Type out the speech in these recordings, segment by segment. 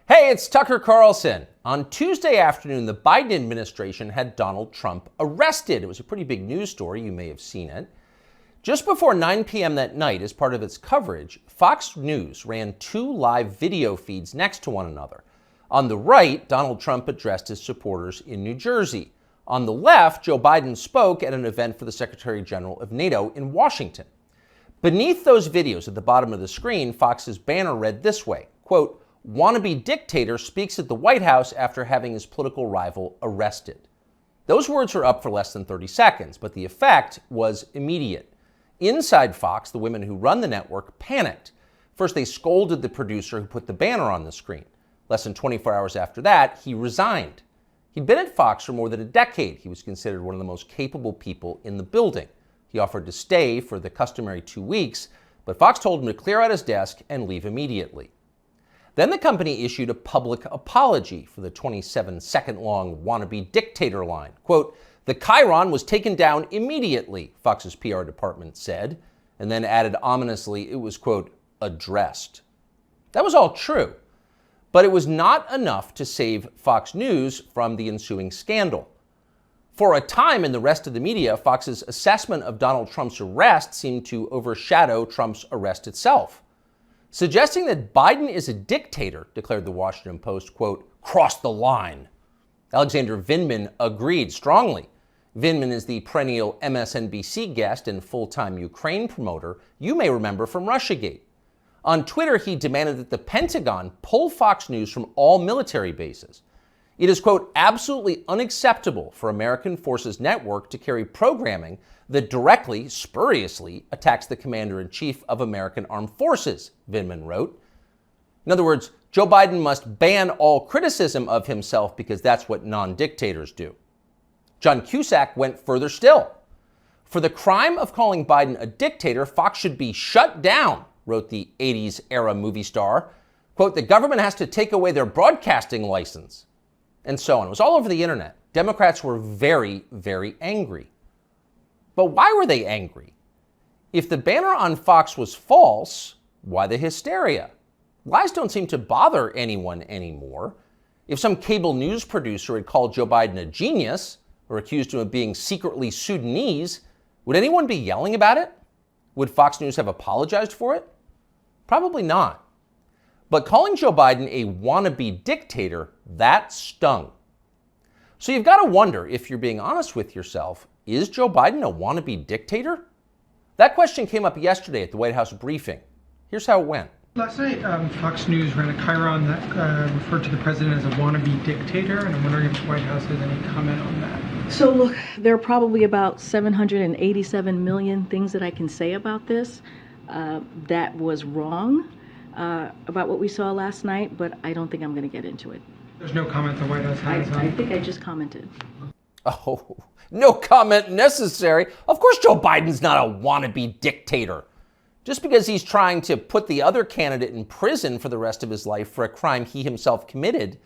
Hey, it's Tucker Carlson. On Tuesday afternoon, the Biden administration had Donald Trump arrested. It was a pretty big news story. You may have seen it. Just before 9 p.m. that night, as part of its coverage, Fox News ran two live video feeds next to one another. On the right, Donald Trump addressed his supporters in New Jersey. On the left, Joe Biden spoke at an event for the Secretary General of NATO in Washington. Beneath those videos at the bottom of the screen, Fox's banner read this way, quote, "Wannabe dictator speaks at the White House after having his political rival arrested." Those words were up for less than 30 seconds, but the effect was immediate. Inside Fox, the women who run the network panicked. First, they scolded the producer who put the banner on the screen. Less than 24 hours after that, he resigned. He'd been at Fox for more than a decade. He was considered one of the most capable people in the building. He offered to stay for the customary 2 weeks, but Fox told him to clear out his desk and leave immediately. Then the company issued a public apology for the 27-second-long wannabe dictator line. Quote, "The chyron was taken down immediately," Fox's PR department said, and then added ominously it was, quote, "addressed." That was all true, but it was not enough to save Fox News from the ensuing scandal. For a time in the rest of the media, Fox's assessment of Donald Trump's arrest seemed to overshadow Trump's arrest itself. Suggesting that Biden is a dictator, declared the Washington Post, quote, "crossed the line." Alexander Vindman agreed strongly. Vindman is the perennial MSNBC guest and full-time Ukraine promoter you may remember from Russiagate. On Twitter, he demanded that the Pentagon pull Fox News from all military bases. It is, quote, "absolutely unacceptable for American Forces Network to carry programming that directly, spuriously, attacks the Commander-in-Chief of American Armed Forces," Vindman wrote. In other words, Joe Biden must ban all criticism of himself because that's what non-dictators do. John Cusack went further still. "For the crime of calling Biden a dictator, Fox should be shut down," wrote the 80s-era movie star. Quote, "The government has to take away their broadcasting license." And so on. It was all over the internet. Democrats were very, very angry. But why were they angry? If the banner on Fox was false, why the hysteria? Lies don't seem to bother anyone anymore. If some cable news producer had called Joe Biden a genius or accused him of being secretly Sudanese, would anyone be yelling about it? Would Fox News have apologized for it? Probably not. But calling Joe Biden a wannabe dictator, that stung. So you've got to wonder, if you're being honest with yourself, is Joe Biden a wannabe dictator? That question came up yesterday at the White House briefing. Here's how it went. Last night, Fox News ran a chyron that referred to the president as a wannabe dictator, and I'm wondering if the White House has any comment on that. So look, there are probably about 787 million things that I can say about this that was wrong about what we saw last night, but I don't think I'm going to get into it. There's no comment the White House has on. I think I just commented. Oh, no comment necessary. Of course Joe Biden's not a wannabe dictator. Just because he's trying to put the other candidate in prison for the rest of his life for a crime he himself committed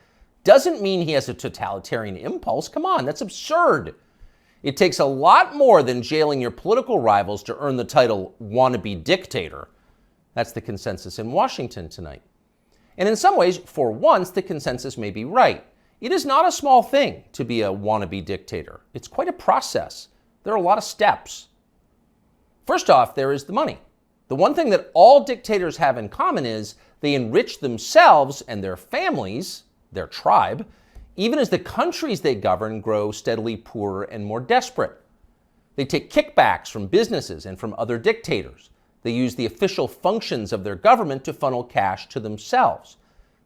doesn't mean he has a totalitarian impulse. Come on, that's absurd. It takes a lot more than jailing your political rivals to earn the title wannabe dictator. That's the consensus in Washington tonight. And in some ways, for once, the consensus may be right. It is not a small thing to be a wannabe dictator. It's quite a process. There are a lot of steps. First off, there is the money. The one thing that all dictators have in common is they enrich themselves and their families, their tribe, even as the countries they govern grow steadily poorer and more desperate. They take kickbacks from businesses and from other dictators. They use the official functions of their government to funnel cash to themselves.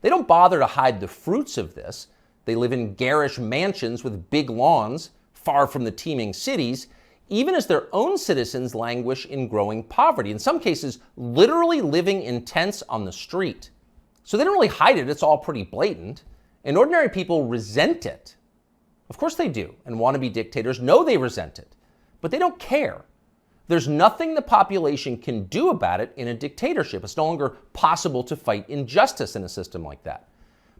They don't bother to hide the fruits of this. They live in garish mansions with big lawns, far from the teeming cities, even as their own citizens languish in growing poverty, in some cases literally living in tents on the street. So they don't really hide it, it's all pretty blatant, and ordinary people resent it. Of course they do, and wannabe dictators know they resent it, but they don't care. There's nothing the population can do about it in a dictatorship. It's no longer possible to fight injustice in a system like that.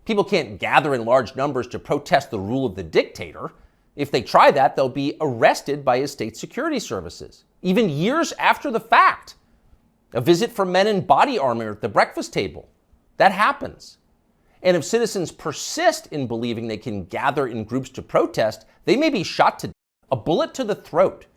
People can't gather in large numbers to protest the rule of the dictator. If they try that, they'll be arrested by his state security services, even years after the fact. A visit from men in body armor at the breakfast table. That happens. And if citizens persist in believing they can gather in groups to protest, they may be shot to death, a bullet to the throat.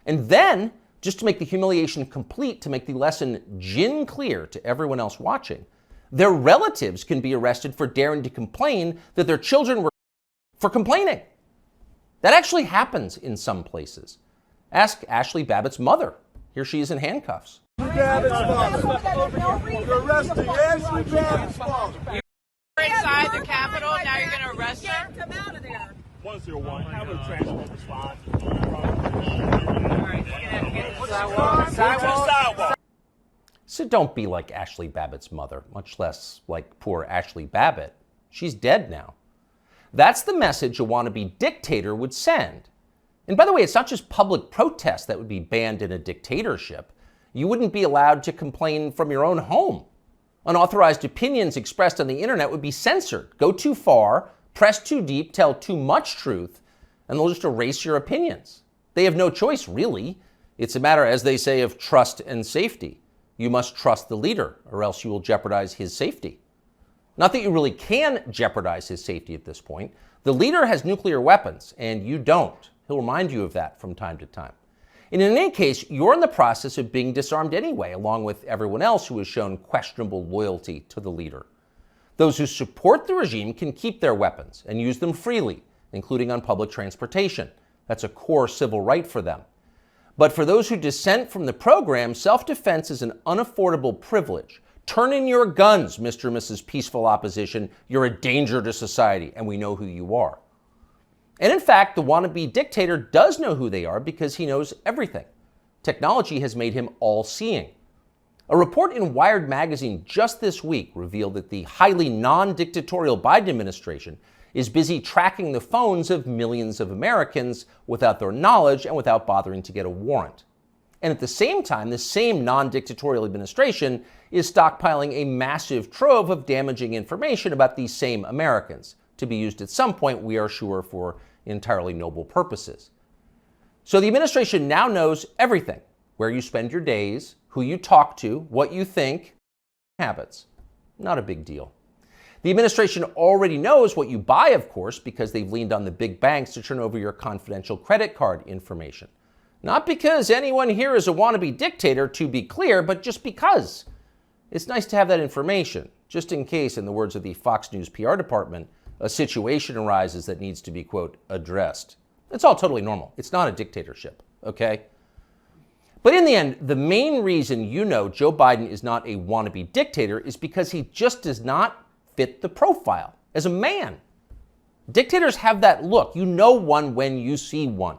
And then, just to make the humiliation complete, to make the lesson gin clear to everyone else watching, their relatives can be arrested for daring to complain that their children were for complaining. That actually happens in some places. Ask Ashley Babbitt's mother. Here she is in handcuffs. You're arresting Ashley Babbitt's father. You're inside the Capitol, now you're going to arrest her? Come out of there. 101, have a transport response. Sidewalk. So don't be like Ashley Babbitt's mother, much less like poor Ashley Babbitt. She's dead now. That's the message a wannabe dictator would send. And by the way, it's not just public protest that would be banned in a dictatorship. You wouldn't be allowed to complain from your own home. Unauthorized opinions expressed on the internet would be censored. Go too far, press too deep, tell too much truth, and they'll just erase your opinions. They have no choice, really. It's a matter, as they say, of trust and safety. You must trust the leader, or else you will jeopardize his safety. Not that you really can jeopardize his safety at this point. The leader has nuclear weapons, and you don't. He'll remind you of that from time to time. And in any case, you're in the process of being disarmed anyway, along with everyone else who has shown questionable loyalty to the leader. Those who support the regime can keep their weapons and use them freely, including on public transportation. That's a core civil right for them. But for those who dissent from the program, self-defense is an unaffordable privilege. Turn in your guns, Mr. and Mrs. Peaceful Opposition. You're a danger to society, and we know who you are. And in fact, the wannabe dictator does know who they are because he knows everything. Technology has made him all-seeing. A report in Wired magazine just this week revealed that the highly non-dictatorial Biden administration is busy tracking the phones of millions of Americans without their knowledge and without bothering to get a warrant. And at the same time, the same non-dictatorial administration is stockpiling a massive trove of damaging information about these same Americans, to be used at some point, we are sure, for entirely noble purposes. So the administration now knows everything: where you spend your days, who you talk to, what you think, habits. Not a big deal. The administration already knows what you buy, of course, because they've leaned on the big banks to turn over your confidential credit card information. Not because anyone here is a wannabe dictator, to be clear, but just because. It's nice to have that information, just in case, in the words of the Fox News PR department, a situation arises that needs to be, quote, addressed. It's all totally normal. It's not a dictatorship, okay? But in the end, the main reason you know Joe Biden is not a wannabe dictator is because he just does not fit the profile as a man. Dictators have that look. You know one when you see one.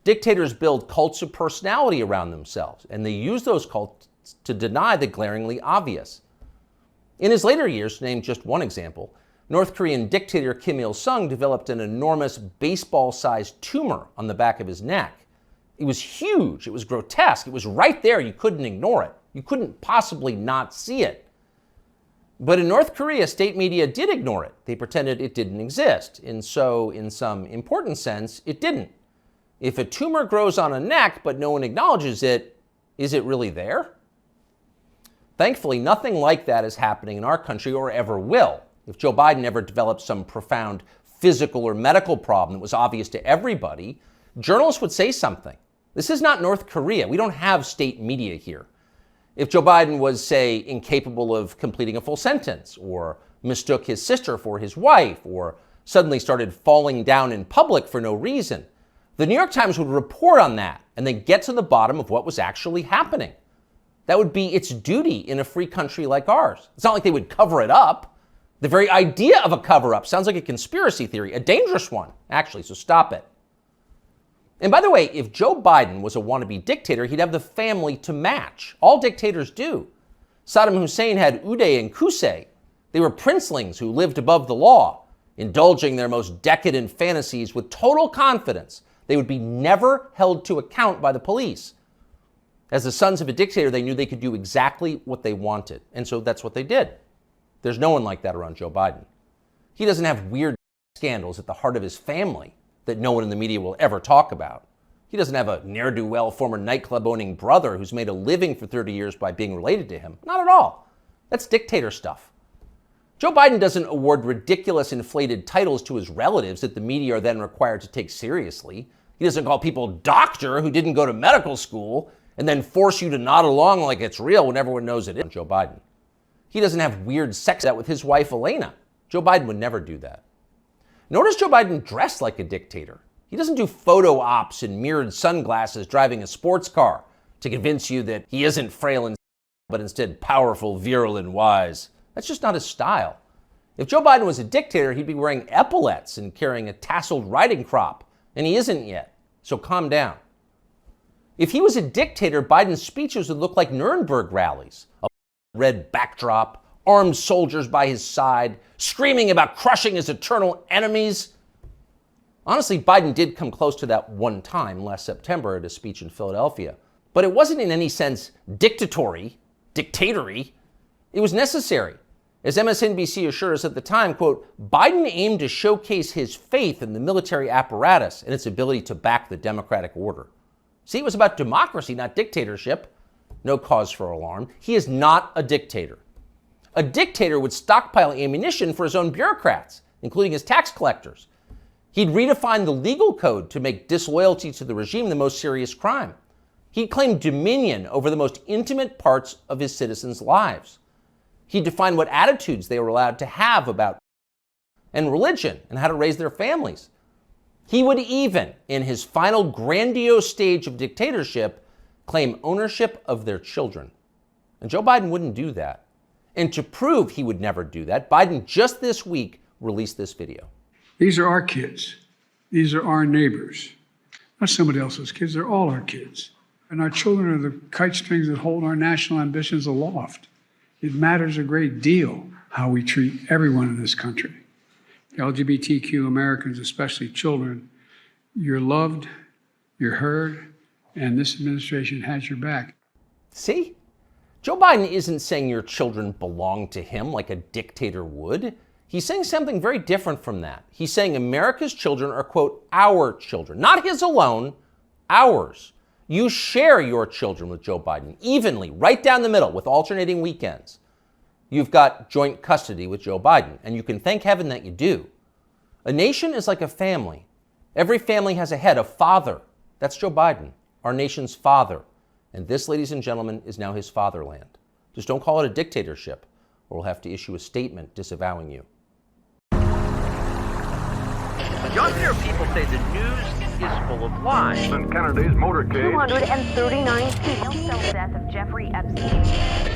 Dictators build cults of personality around themselves, and they use those cults to deny the glaringly obvious. In his later years, to name just one example, North Korean dictator Kim Il-sung developed an enormous baseball-sized tumor on the back of his neck. It was huge, it was grotesque, it was right there, you couldn't ignore it. You couldn't possibly not see it. But in North Korea, state media did ignore it. They pretended it didn't exist, and so, in some important sense, it didn't. If a tumor grows on a neck but no one acknowledges it, is it really there? Thankfully, nothing like that is happening in our country or ever will. If Joe Biden ever developed some profound physical or medical problem that was obvious to everybody, journalists would say something. This is not North Korea. We don't have state media here. If Joe Biden was, say, incapable of completing a full sentence, or mistook his sister for his wife, or suddenly started falling down in public for no reason, the New York Times would report on that and then get to the bottom of what was actually happening. That would be its duty in a free country like ours. It's not like they would cover it up. The very idea of a cover-up sounds like a conspiracy theory, a dangerous one, actually, so stop it. And by the way, if Joe Biden was a wannabe dictator, he'd have the family to match. All dictators do. Saddam Hussein had Uday and Qusay. They were princelings who lived above the law, indulging their most decadent fantasies with total confidence they would be never held to account by the police. As the sons of a dictator, they knew they could do exactly what they wanted, and so that's what they did. There's no one like that around Joe Biden. He doesn't have weird scandals at the heart of his family that no one in the media will ever talk about. He doesn't have a ne'er-do-well former nightclub-owning brother who's made a living for 30 years by being related to him. Not at all. That's dictator stuff. Joe Biden doesn't award ridiculous inflated titles to his relatives that the media are then required to take seriously. He doesn't call people doctor who didn't go to medical school and then force you to nod along like it's real when everyone knows it isn't. Joe Biden. He doesn't have weird sex with his wife Elena. Joe Biden would never do that. Nor does Joe Biden dress like a dictator. He doesn't do photo ops in mirrored sunglasses driving a sports car to convince you that he isn't frail and but instead powerful, virile, and wise. That's just not his style. If Joe Biden was a dictator, he'd be wearing epaulets and carrying a tasseled riding crop, and he isn't yet, so calm down. If he was a dictator, Biden's speeches would look like Nuremberg rallies. A red backdrop, armed soldiers by his side, screaming about crushing his eternal enemies. Honestly, Biden did come close to that one time last September at a speech in Philadelphia, but it wasn't in any sense dictatory. It was necessary. As MSNBC assured us at the time, quote, Biden aimed to showcase his faith in the military apparatus and its ability to back the democratic order. See, it was about democracy, not dictatorship. No cause for alarm. He is not a dictator. A dictator would stockpile ammunition for his own bureaucrats, including his tax collectors. He'd redefine the legal code to make disloyalty to the regime the most serious crime. He'd claim dominion over the most intimate parts of his citizens' lives. He'd define what attitudes they were allowed to have about and religion and how to raise their families. He would even, in his final grandiose stage of dictatorship, claim ownership of their children. And Joe Biden wouldn't do that. And to prove he would never do that, Biden just this week released this video. These are our kids. These are our neighbors. Not somebody else's kids, they're all our kids. And our children are the kite strings that hold our national ambitions aloft. It matters a great deal how we treat everyone in this country. LGBTQ Americans, especially children, you're loved, you're heard, and this administration has your back. See? Joe Biden isn't saying your children belong to him like a dictator would. He's saying something very different from that. He's saying America's children are, quote, our children. Not his alone, ours. You share your children with Joe Biden evenly, right down the middle, with alternating weekends. You've got joint custody with Joe Biden, and you can thank heaven that you do. A nation is like a family. Every family has a head, a father. That's Joe Biden, our nation's father. And this, ladies and gentlemen, is now his fatherland. Just don't call it a dictatorship, or we'll have to issue a statement disavowing you. Younger people say the news is full of lies. In Kennedy's motorcade. 239 people. The death of Jeffrey Epstein.